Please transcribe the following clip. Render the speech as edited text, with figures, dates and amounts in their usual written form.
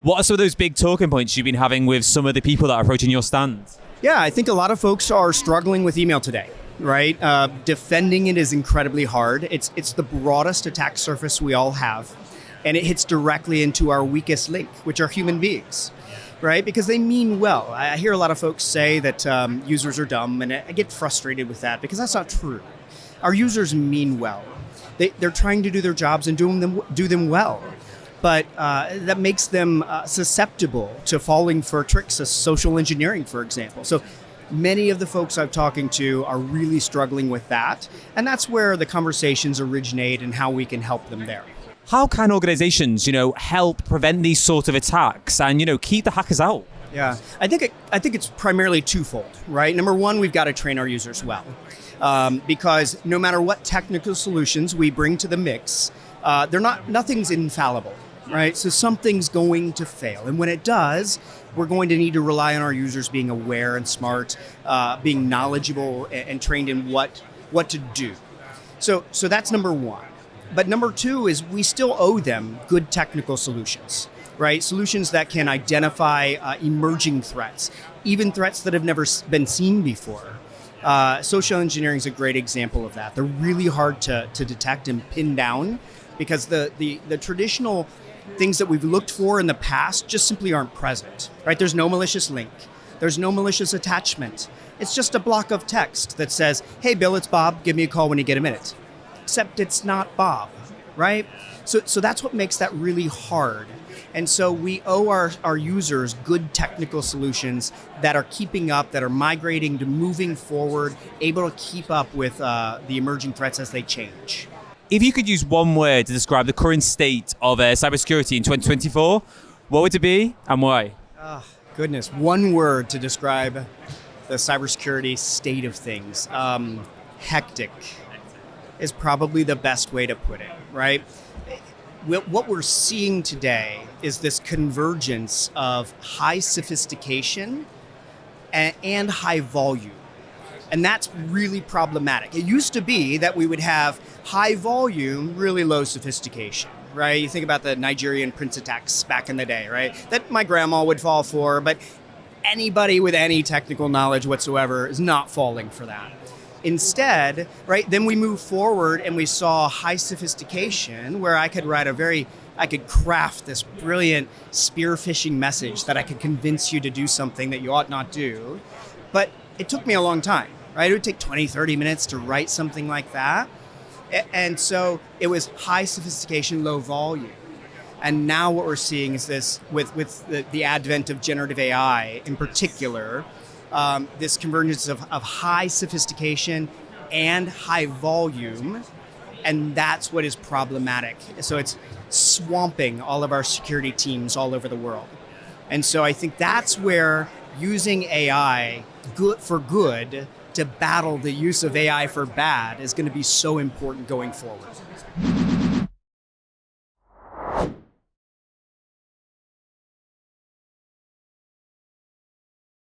What are some of those big talking points you've been having with some of the people that are approaching your stand? Yeah, I think a lot of folks are struggling with email today, right? Defending it is incredibly hard. It's the broadest attack surface we all have, and it hits directly into our weakest link, which are human beings, right? Because they mean well. I hear a lot of folks say that users are dumb, and I get frustrated with that because that's not true. Our users mean well. They're trying to do their jobs and do them well. But that makes them susceptible to falling for tricks of social engineering, for example. So many of the folks I'm talking to are really struggling with that. And that's where the conversations originate and how we can help them there. How can organizations, help prevent these sort of attacks and, keep the hackers out? Yeah, I think it's primarily twofold, right? Number one, we've got to train our users well. Because no matter what technical solutions we bring to the mix, nothing's infallible. Right, so something's going to fail. And when it does, we're going to need to rely on our users being aware and smart, being knowledgeable and trained in what to do. So that's number one. But number two is we still owe them good technical solutions, right? Solutions that can identify emerging threats, even threats that have never been seen before. Social engineering is a great example of that. They're really hard to detect and pin down because the traditional things that we've looked for in the past just simply aren't present, right? There's no malicious link. There's no malicious attachment. It's just a block of text that says, hey, Bill, it's Bob. Give me a call when you get a minute. Except it's not Bob, right? So that's what makes that really hard. And so we owe our users good technical solutions that are keeping up, that are migrating to moving forward, able to keep up with the emerging threats as they change. If you could use one word to describe the current state of cybersecurity in 2024, what would it be and why? Oh, goodness. One word to describe the cybersecurity state of things. Hectic is probably the best way to put it, right? What we're seeing today is this convergence of high sophistication and high volume. And that's really problematic. It used to be that we would have high volume, really low sophistication, right? You think about the Nigerian prince attacks back in the day, right? That my grandma would fall for, but anybody with any technical knowledge whatsoever is not falling for that. Instead, right, then we move forward and we saw high sophistication where I could craft this brilliant spear phishing message that I could convince you to do something that you ought not do. But it took me a long time. Right? It would take 20, 30 minutes to write something like that. And so it was high sophistication, low volume. And now what we're seeing is this, with the advent of generative AI in particular, this convergence of high sophistication and high volume. And that's what is problematic. So it's swamping all of our security teams all over the world. And so I think that's where using AI for good to battle the use of AI for bad is going to be so important going forward.